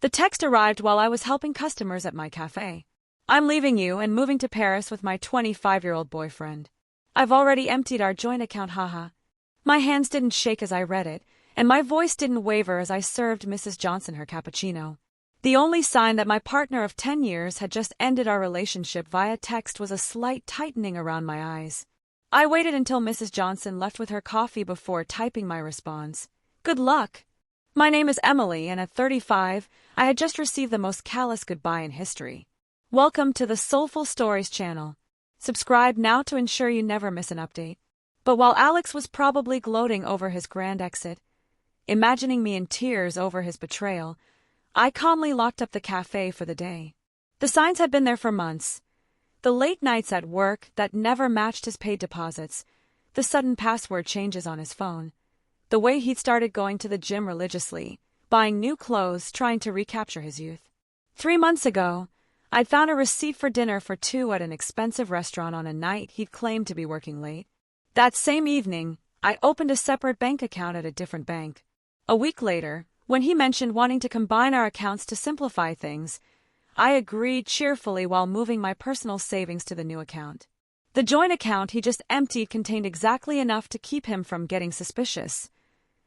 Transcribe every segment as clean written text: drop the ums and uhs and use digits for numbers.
The text arrived while I was helping customers at my cafe. I'm leaving you and moving to Paris with my 25-year-old boyfriend. I've already emptied our joint account, haha. My hands didn't shake as I read it, and my voice didn't waver as I served Mrs. Johnson her cappuccino. The only sign that my partner of 10 years had just ended our relationship via text was a slight tightening around my eyes. I waited until Mrs. Johnson left with her coffee before typing my response. Good luck. My name is Emily, and at 35, I had just received the most callous goodbye in history. Welcome to the Soulful Stories channel. Subscribe now to ensure you never miss an update. But while Alex was probably gloating over his grand exit, imagining me in tears over his betrayal, I calmly locked up the cafe for the day. The signs had been there for months. The late nights at work that never matched his paid deposits, the sudden password changes on his phone, the way he'd started going to the gym religiously, buying new clothes, trying to recapture his youth. 3 months ago, I'd found a receipt for dinner for two at an expensive restaurant on a night he'd claimed to be working late. That same evening, I opened a separate bank account at a different bank. A week later, when he mentioned wanting to combine our accounts to simplify things, I agreed cheerfully while moving my personal savings to the new account. The joint account he just emptied contained exactly enough to keep him from getting suspicious.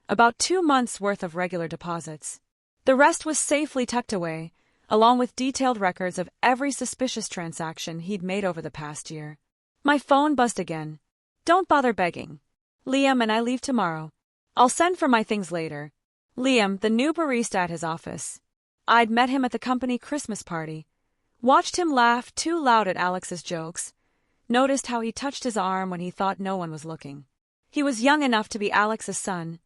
About 2 months' worth of regular deposits. The rest was safely tucked away, along with detailed records of every suspicious transaction he'd made over the past year. My phone buzzed again. Don't bother begging. Liam and I leave tomorrow. I'll send for my things later. Liam, the new barista at his office. I'd met him at the company Christmas party. Watched him laugh too loud at Alex's jokes. Noticed how he touched his arm when he thought no one was looking. He was young enough to be Alex's son.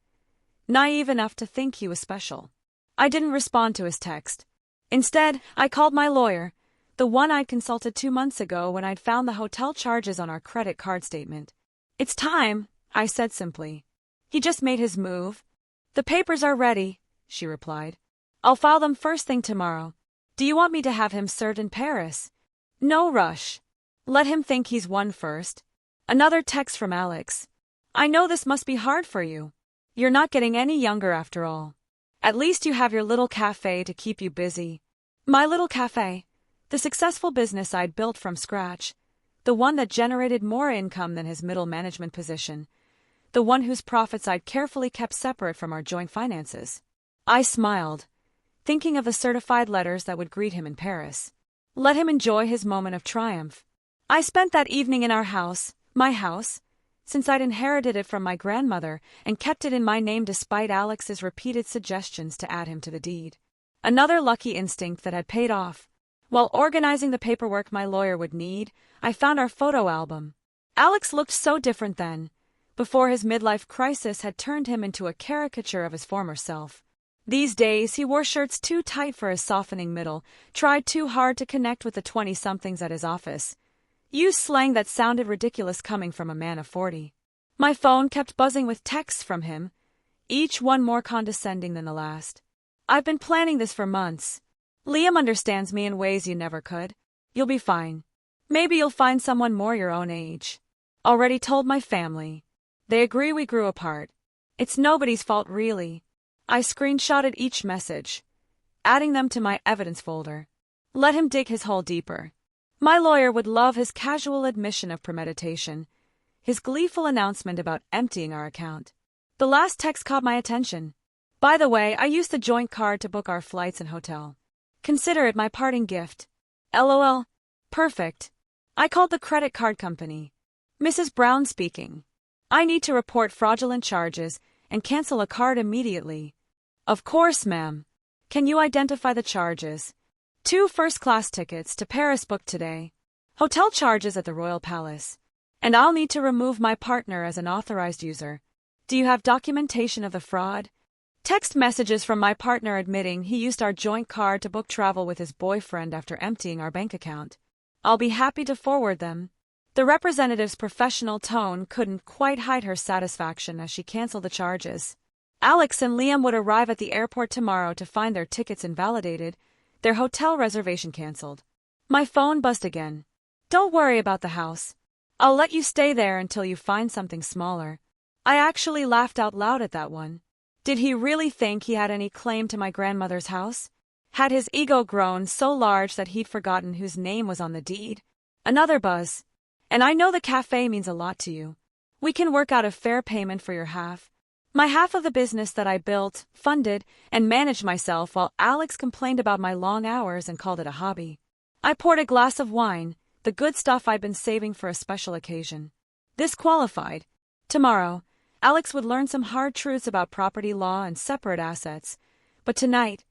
Naive enough to think he was special. I didn't respond to his text. Instead, I called my lawyer, the one I'd consulted 2 months ago when I'd found the hotel charges on our credit card statement. It's time, I said simply. He just made his move. The papers are ready, she replied. I'll file them first thing tomorrow. Do you want me to have him served in Paris? No rush. Let him think he's won first. Another text from Alex. I know this must be hard for you. You're not getting any younger after all. At least you have your little cafe to keep you busy. My little cafe, the successful business I'd built from scratch, the one that generated more income than his middle management position, the one whose profits I'd carefully kept separate from our joint finances. I smiled, thinking of the certified letters that would greet him in Paris. Let him enjoy his moment of triumph. I spent that evening in our house, my house, since I'd inherited it from my grandmother and kept it in my name despite Alex's repeated suggestions to add him to the deed. Another lucky instinct that had paid off. While organizing the paperwork my lawyer would need, I found our photo album. Alex looked so different then, before his midlife crisis had turned him into a caricature of his former self. These days, he wore shirts too tight for his softening middle, tried too hard to connect with the 20-somethings at his office, used slang that sounded ridiculous coming from a man of 40. My phone kept buzzing with texts from him, each one more condescending than the last. I've been planning this for months. Liam understands me in ways you never could. You'll be fine. Maybe you'll find someone more your own age. Already told my family. They agree we grew apart. It's nobody's fault really. I screenshotted each message, adding them to my evidence folder. Let him dig his hole deeper. My lawyer would love his casual admission of premeditation, his gleeful announcement about emptying our account. The last text caught my attention. By the way, I used the joint card to book our flights and hotel. Consider it my parting gift. LOL. Perfect. I called the credit card company. Mrs. Brown speaking. I need to report fraudulent charges and cancel a card immediately. Of course, ma'am. Can you identify the charges? 2 first-class tickets to Paris booked today. Hotel charges at the Royal Palace. And I'll need to remove my partner as an authorized user. Do you have documentation of the fraud? Text messages from my partner admitting he used our joint card to book travel with his boyfriend after emptying our bank account. I'll be happy to forward them. The representative's professional tone couldn't quite hide her satisfaction as she canceled the charges. Alex and Liam would arrive at the airport tomorrow to find their tickets invalidated, their hotel reservation canceled. My phone buzzed again. Don't worry about the house. I'll let you stay there until you find something smaller. I actually laughed out loud at that one. Did he really think he had any claim to my grandmother's house? Had his ego grown so large that he'd forgotten whose name was on the deed? Another buzz. And I know the cafe means a lot to you. We can work out a fair payment for your half. My half of the business that I built, funded, and managed myself while Alex complained about my long hours and called it a hobby. I poured a glass of wine, the good stuff I'd been saving for a special occasion. This qualified. Tomorrow, Alex would learn some hard truths about property law and separate assets. But tonight,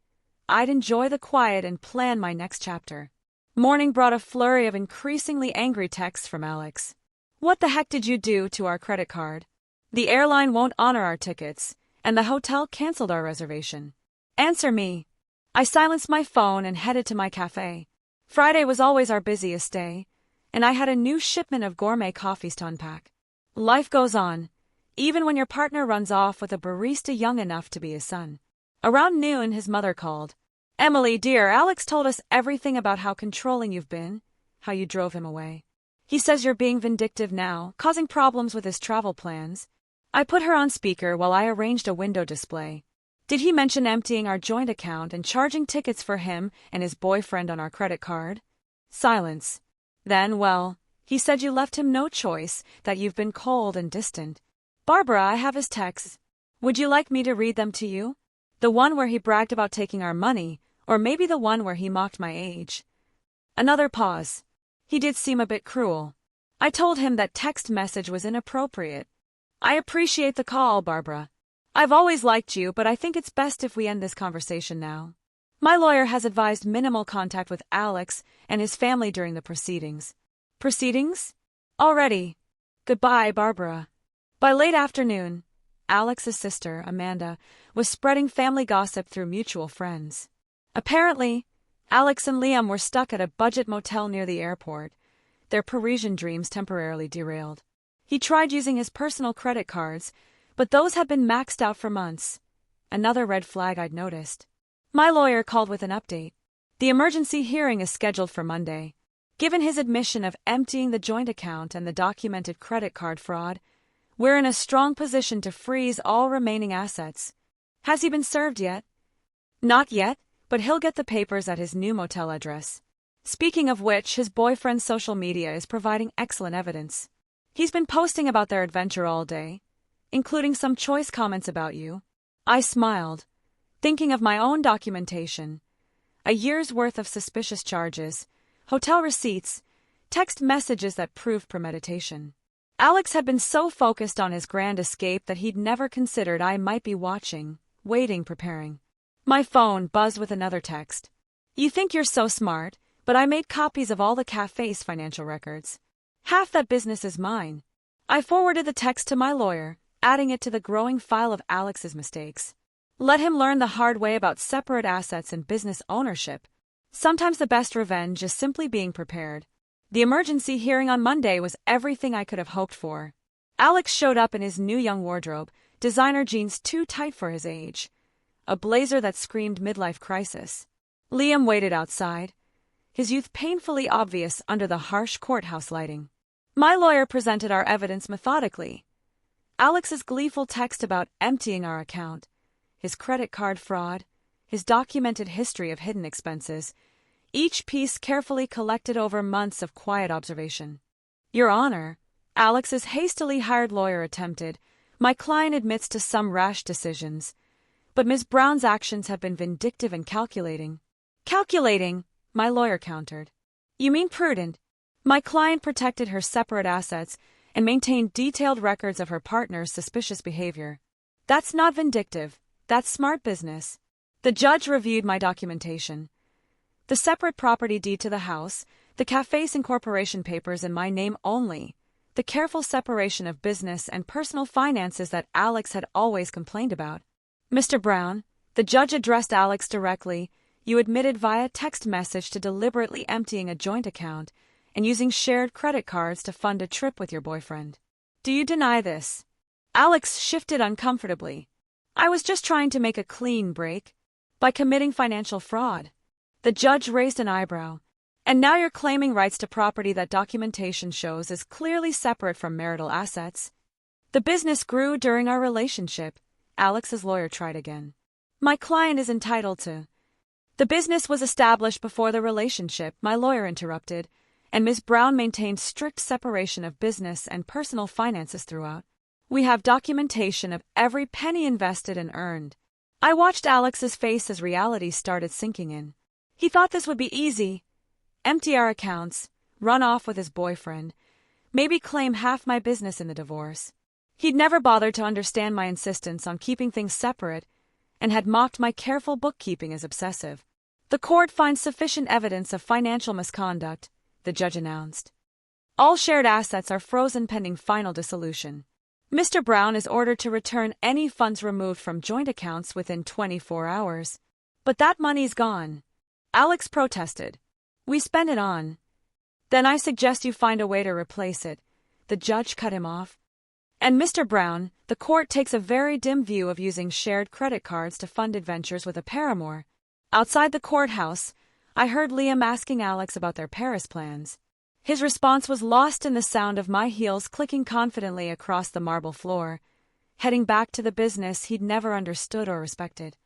I'd enjoy the quiet and plan my next chapter. Morning brought a flurry of increasingly angry texts from Alex. What the heck did you do to our credit card? The airline won't honor our tickets, and the hotel canceled our reservation. Answer me. I silenced my phone and headed to my cafe. Friday was always our busiest day, and I had a new shipment of gourmet coffees to unpack. Life goes on, even when your partner runs off with a barista young enough to be his son. Around noon, his mother called. Emily, dear, Alex told us everything about how controlling you've been, how you drove him away. He says you're being vindictive now, causing problems with his travel plans. I put her on speaker while I arranged a window display. Did he mention emptying our joint account and charging tickets for him and his boyfriend on our credit card? Silence. Then, well, he said you left him no choice, that you've been cold and distant. Barbara, I have his texts. Would you like me to read them to you? The one where he bragged about taking our money, or maybe the one where he mocked my age. Another pause. He did seem a bit cruel. I told him that text message was inappropriate. I appreciate the call, Barbara. I've always liked you, but I think it's best if we end this conversation now. My lawyer has advised minimal contact with Alex and his family during the proceedings. Proceedings? Already. Goodbye, Barbara. By late afternoon, Alex's sister, Amanda, was spreading family gossip through mutual friends. Apparently, Alex and Liam were stuck at a budget motel near the airport, their Parisian dreams temporarily derailed. He tried using his personal credit cards, but those had been maxed out for months. Another red flag I'd noticed. My lawyer called with an update. The emergency hearing is scheduled for Monday. Given his admission of emptying the joint account and the documented credit card fraud, we're in a strong position to freeze all remaining assets. Has he been served yet? Not yet, but he'll get the papers at his new motel address. Speaking of which, his boyfriend's social media is providing excellent evidence. He's been posting about their adventure all day, including some choice comments about you. I smiled, thinking of my own documentation. A year's worth of suspicious charges, hotel receipts, text messages that proved premeditation. Alex had been so focused on his grand escape that he'd never considered I might be watching, waiting, preparing. My phone buzzed with another text. You think you're so smart, but I made copies of all the cafe's financial records. Half that business is mine. I forwarded the text to my lawyer, adding it to the growing file of Alex's mistakes. Let him learn the hard way about separate assets and business ownership. Sometimes the best revenge is simply being prepared. The emergency hearing on Monday was everything I could have hoped for. Alex showed up in his new young wardrobe, designer jeans too tight for his age, a blazer that screamed midlife crisis. Liam waited outside, his youth painfully obvious under the harsh courthouse lighting. My lawyer presented our evidence methodically. Alex's gleeful text about emptying our account, his credit card fraud, his documented history of hidden expenses, each piece carefully collected over months of quiet observation. Your Honor, Alex's hastily hired lawyer attempted. My client admits to some rash decisions, but Ms. Brown's actions have been vindictive and calculating. Calculating, my lawyer countered. You mean prudent? My client protected her separate assets and maintained detailed records of her partner's suspicious behavior. That's not vindictive, that's smart business. The judge reviewed my documentation. The separate property deed to the house, the cafe's incorporation papers in my name only, the careful separation of business and personal finances that Alex had always complained about. Mr. Brown, the judge addressed Alex directly. You admitted via text message to deliberately emptying a joint account and using shared credit cards to fund a trip with your boyfriend. Do you deny this? Alex shifted uncomfortably. I was just trying to make a clean break by committing financial fraud. The judge raised an eyebrow. And now you're claiming rights to property that documentation shows is clearly separate from marital assets. The business grew during our relationship. Alex's lawyer tried again. My client is entitled to The business was established before the relationship, my lawyer interrupted, and Ms. Brown maintained strict separation of business and personal finances throughout. We have documentation of every penny invested and earned. I watched Alex's face as reality started sinking in. He thought this would be easy. Empty our accounts, run off with his boyfriend, maybe claim half my business in the divorce. He'd never bothered to understand my insistence on keeping things separate and had mocked my careful bookkeeping as obsessive. The court finds sufficient evidence of financial misconduct, the judge announced. All shared assets are frozen pending final dissolution. Mr. Brown is ordered to return any funds removed from joint accounts within 24 hours. But that money's gone. Alex protested. We spent it on. Then I suggest you find a way to replace it. The judge cut him off. And Mr. Brown, the court takes a very dim view of using shared credit cards to fund adventures with a paramour. Outside the courthouse, I heard Liam asking Alex about their Paris plans. His response was lost in the sound of my heels clicking confidently across the marble floor, heading back to the business he'd never understood or respected.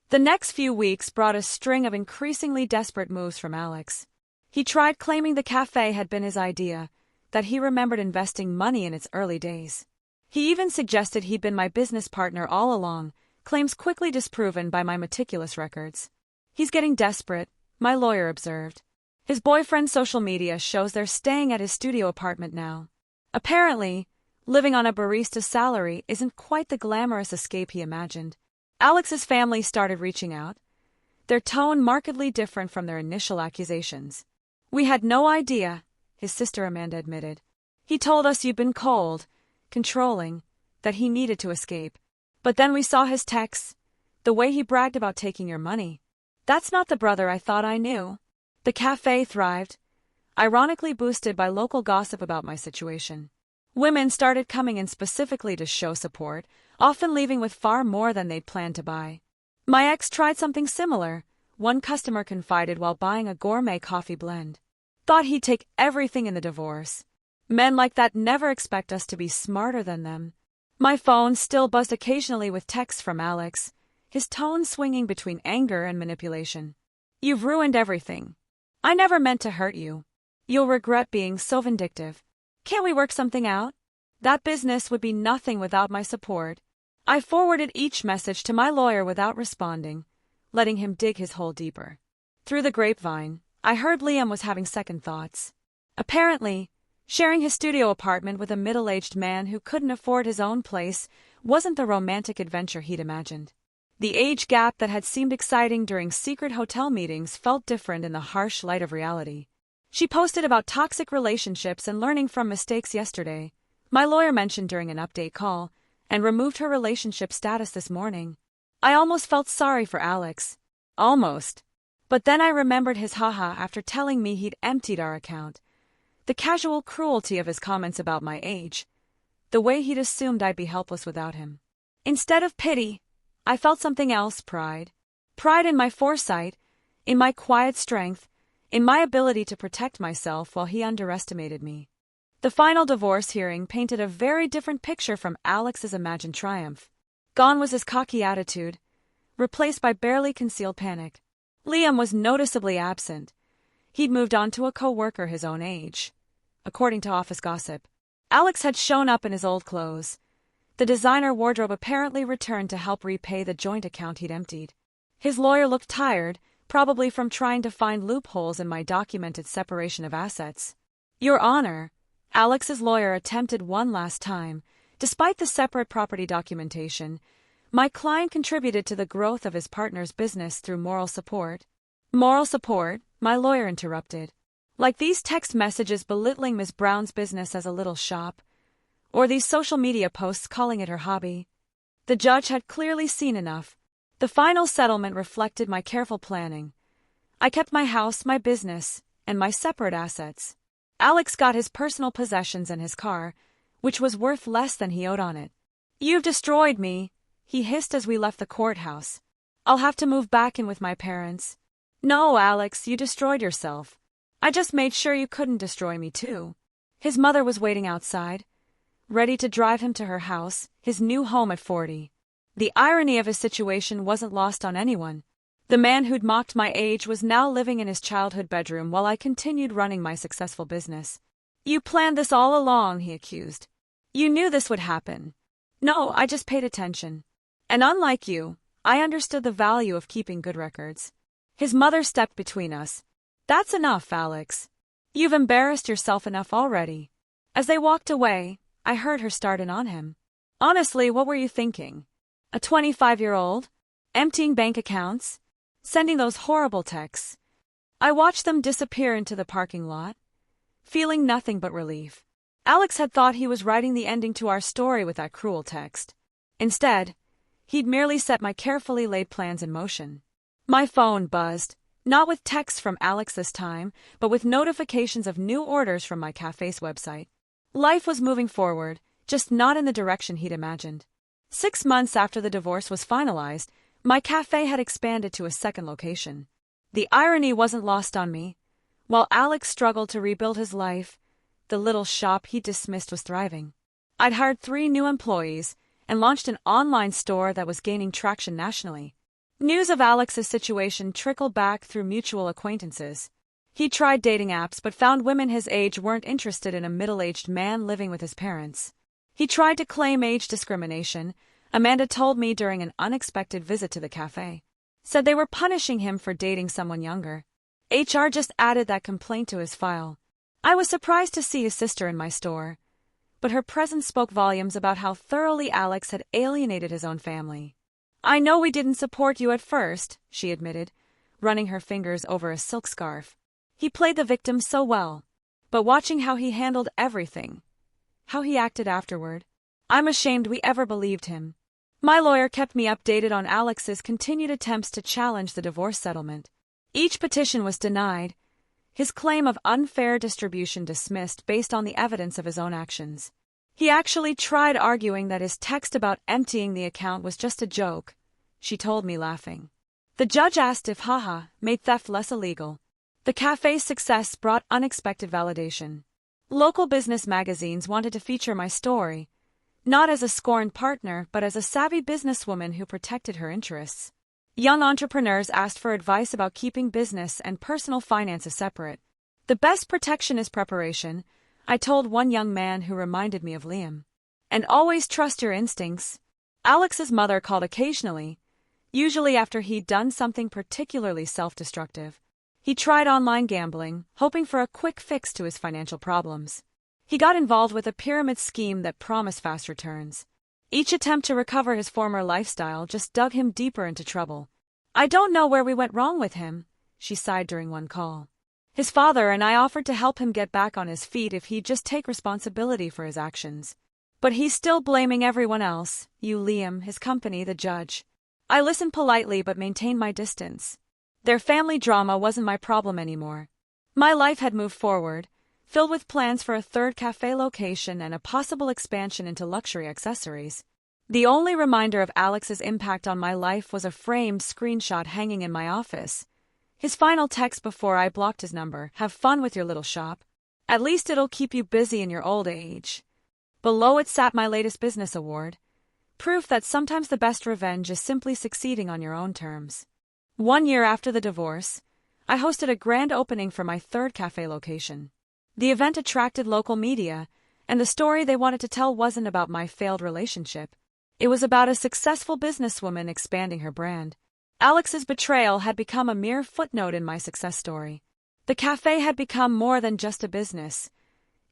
The next few weeks brought a string of increasingly desperate moves from Alex. He tried claiming the cafe had been his idea, that he remembered investing money in its early days. He even suggested he'd been my business partner all along, claims quickly disproven by my meticulous records. He's getting desperate, my lawyer observed. His boyfriend's social media shows they're staying at his studio apartment now. Apparently, living on a barista's salary isn't quite the glamorous escape he imagined. Alex's family started reaching out, their tone markedly different from their initial accusations. We had no idea, his sister Amanda admitted. He told us you'd been cold, controlling, that he needed to escape. But then we saw his texts, the way he bragged about taking your money. That's not the brother I thought I knew. The cafe thrived, ironically boosted by local gossip about my situation. Women started coming in specifically to show support, often leaving with far more than they'd planned to buy. My ex tried something similar, one customer confided while buying a gourmet coffee blend. Thought he'd take everything in the divorce. Men like that never expect us to be smarter than them. My phone still buzzed occasionally with texts from Alex, his tone swinging between anger and manipulation. You've ruined everything. I never meant to hurt you. You'll regret being so vindictive. Can't we work something out? That business would be nothing without my support. I forwarded each message to my lawyer without responding, letting him dig his hole deeper. Through the grapevine, I heard Liam was having second thoughts. Apparently, sharing his studio apartment with a middle-aged man who couldn't afford his own place wasn't the romantic adventure he'd imagined. The age gap that had seemed exciting during secret hotel meetings felt different in the harsh light of reality. She posted about toxic relationships and learning from mistakes yesterday, my lawyer mentioned during an update call, and removed her relationship status this morning. I almost felt sorry for Alex. Almost. But then I remembered his haha after telling me he'd emptied our account. The casual cruelty of his comments about my age. The way he'd assumed I'd be helpless without him. Instead of pity, I felt something else, pride. Pride in my foresight, in my quiet strength, in my ability to protect myself while he underestimated me. The final divorce hearing painted a very different picture from Alex's imagined triumph. Gone was his cocky attitude, replaced by barely concealed panic. Liam was noticeably absent. He'd moved on to a co-worker his own age, according to office gossip. Alex had shown up in his old clothes. The designer wardrobe apparently returned to help repay the joint account he'd emptied. His lawyer looked tired, probably from trying to find loopholes in my documented separation of assets. Your Honor, Alex's lawyer attempted one last time. Despite the separate property documentation, my client contributed to the growth of his partner's business through moral support. Moral support, my lawyer interrupted. Like these text messages belittling Ms. Brown's business as a little shop, or these social media posts calling it her hobby. The judge had clearly seen enough. The final settlement reflected my careful planning. I kept my house, my business, and my separate assets. Alex got his personal possessions and his car, which was worth less than he owed on it. You've destroyed me, he hissed as we left the courthouse. I'll have to move back in with my parents. No, Alex, you destroyed yourself. I just made sure you couldn't destroy me too. His mother was waiting outside, ready to drive him to her house, his new home at 40. The irony of his situation wasn't lost on anyone. The man who'd mocked my age was now living in his childhood bedroom while I continued running my successful business. "You planned this all along," he accused. "You knew this would happen." "No, I just paid attention. And unlike you, I understood the value of keeping good records." His mother stepped between us. "That's enough, Alex. You've embarrassed yourself enough already." As they walked away, I heard her start in on him. "Honestly, what were you thinking? A 25-year-old? Emptying bank accounts? Sending those horrible texts?" I watched them disappear into the parking lot, feeling nothing but relief. Alex had thought he was writing the ending to our story with that cruel text. Instead, he'd merely set my carefully laid plans in motion. My phone buzzed, not with texts from Alex this time, but with notifications of new orders from my cafe's website. Life was moving forward, just not in the direction he'd imagined. 6 months after the divorce was finalized, my cafe had expanded to a second location. The irony wasn't lost on me. While Alex struggled to rebuild his life, the little shop he dismissed was thriving. I'd hired 3 new employees and launched an online store that was gaining traction nationally. News of Alex's situation trickled back through mutual acquaintances. He tried dating apps but found women his age weren't interested in a middle-aged man living with his parents. He tried to claim age discrimination, Amanda told me during an unexpected visit to the cafe. Said they were punishing him for dating someone younger. HR just added that complaint to his file. I was surprised to see his sister in my store, but her presence spoke volumes about how thoroughly Alex had alienated his own family. "I know we didn't support you at first," she admitted, running her fingers over a silk scarf. "He played the victim so well, but watching how he handled everything, how he acted afterward, I'm ashamed we ever believed him." My lawyer kept me updated on Alex's continued attempts to challenge the divorce settlement. Each petition was denied, his claim of unfair distribution dismissed based on the evidence of his own actions. He actually tried arguing that his text about emptying the account was just a joke, she told me, laughing. The judge asked if made theft less illegal. The cafe's success brought unexpected validation. Local business magazines wanted to feature my story, not as a scorned partner but as a savvy businesswoman who protected her interests. Young entrepreneurs asked for advice about keeping business and personal finances separate. "The best protection is preparation," I told one young man who reminded me of Liam. "And always trust your instincts." Alex's mother called occasionally, usually after he'd done something particularly self-destructive. He tried online gambling, hoping for a quick fix to his financial problems. He got involved with a pyramid scheme that promised fast returns. Each attempt to recover his former lifestyle just dug him deeper into trouble. "I don't know where we went wrong with him," she sighed during one call. His father and I offered to help him get back on his feet if he'd just take responsibility for his actions. "But he's still blaming everyone else, you, Liam, his company, the judge." I listened politely but maintained my distance. Their family drama wasn't my problem anymore. My life had moved forward, filled with plans for a third cafe location and a possible expansion into luxury accessories. The only reminder of Alex's impact on my life was a framed screenshot hanging in my office. His final text before I blocked his number: "Have fun with your little shop. At least it'll keep you busy in your old age." Below it sat my latest business award, proof that sometimes the best revenge is simply succeeding on your own terms. 1 year after the divorce, I hosted a grand opening for my third cafe location. The event attracted local media, and the story they wanted to tell wasn't about my failed relationship. It was about a successful businesswoman expanding her brand. Alex's betrayal had become a mere footnote in my success story. The cafe had become more than just a business.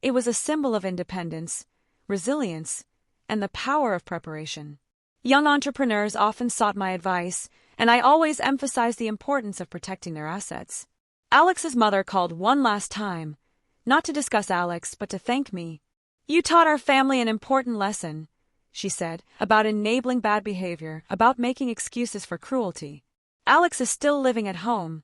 It was a symbol of independence, resilience, and the power of preparation. Young entrepreneurs often sought my advice, and I always emphasized the importance of protecting their assets. Alex's mother called one last time, not to discuss Alex but to thank me. "You taught our family an important lesson," she said, "about enabling bad behavior, about making excuses for cruelty. Alex is still living at home,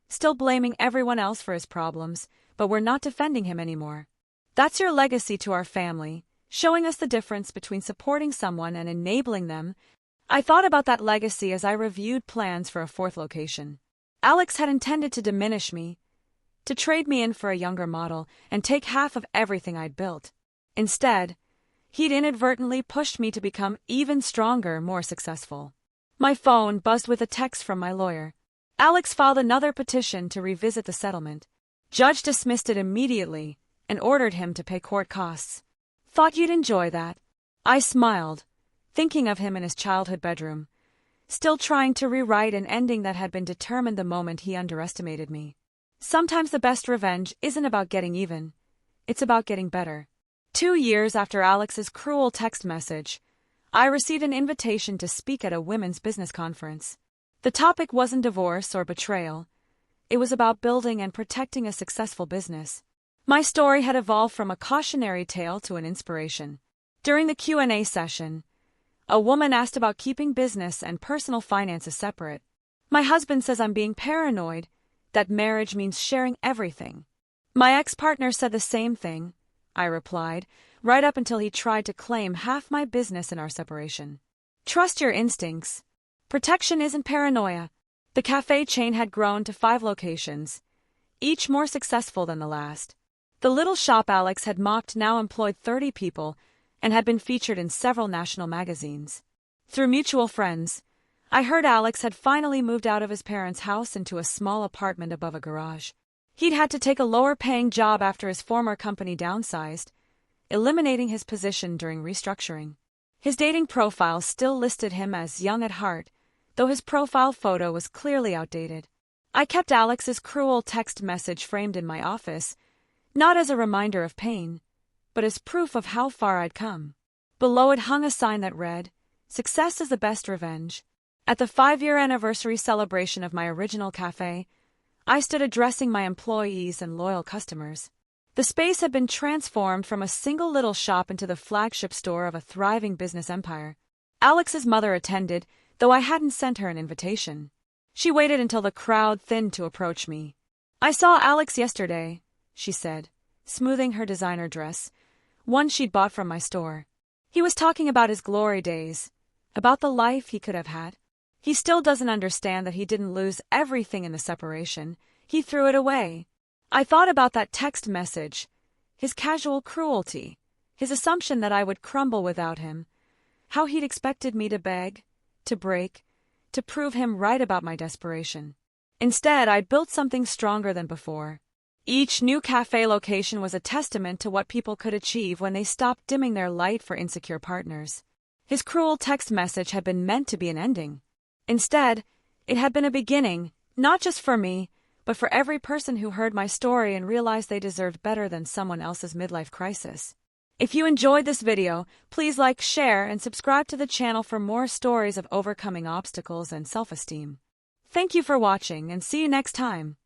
still blaming everyone else for his problems, but we're not defending him anymore. That's your legacy to our family, showing us the difference between supporting someone and enabling them." I thought about that legacy as I reviewed plans for a fourth location. Alex had intended to diminish me, to trade me in for a younger model and take half of everything I'd built. Instead, he'd inadvertently pushed me to become even stronger, more successful. My phone buzzed with a text from my lawyer. Alex filed another petition to revisit the settlement. Judge dismissed it immediately and ordered him to pay court costs. Thought you'd enjoy that. I smiled, thinking of him in his childhood bedroom, still trying to rewrite an ending that had been determined the moment he underestimated me. Sometimes the best revenge isn't about getting even. It's about getting better. 2 years after Alex's cruel text message, I received an invitation to speak at a women's business conference. The topic wasn't divorce or betrayal. It was about building and protecting a successful business. My story had evolved from a cautionary tale to an inspiration. During the Q&A session, a woman asked about keeping business and personal finances separate. My husband says I'm being paranoid, that marriage means sharing everything. My ex-partner said the same thing, I replied, right up until he tried to claim half my business in our separation. Trust your instincts. Protection isn't paranoia. The cafe chain had grown to 5 locations, each more successful than the last. The little shop Alex had mocked now employed 30 people and had been featured in several national magazines. Through mutual friends, I heard Alex had finally moved out of his parents' house into a small apartment above a garage. He'd had to take a lower-paying job after his former company downsized, eliminating his position during restructuring. His dating profile still listed him as young at heart, though his profile photo was clearly outdated. I kept Alex's cruel text message framed in my office, not as a reminder of pain, but as proof of how far I'd come. Below it hung a sign that read, "Success is the best revenge." At the 5-year anniversary celebration of my original cafe, I stood addressing my employees and loyal customers. The space had been transformed from a single little shop into the flagship store of a thriving business empire. Alex's mother attended, though I hadn't sent her an invitation. She waited until the crowd thinned to approach me. "I saw Alex yesterday," she said, smoothing her designer dress, one she'd bought from my store. "He was talking about his glory days, about the life he could have had. He still doesn't understand that he didn't lose everything in the separation. He threw it away." I thought about that text message, his casual cruelty, his assumption that I would crumble without him, how he'd expected me to beg, to break, to prove him right about my desperation. Instead, I'd built something stronger than before. Each new cafe location was a testament to what people could achieve when they stopped dimming their light for insecure partners. His cruel text message had been meant to be an ending. Instead, it had been a beginning, not just for me, but for every person who heard my story and realized they deserved better than someone else's midlife crisis. If you enjoyed this video, please like, share, and subscribe to the channel for more stories of overcoming obstacles and self-esteem. Thank you for watching, and see you next time.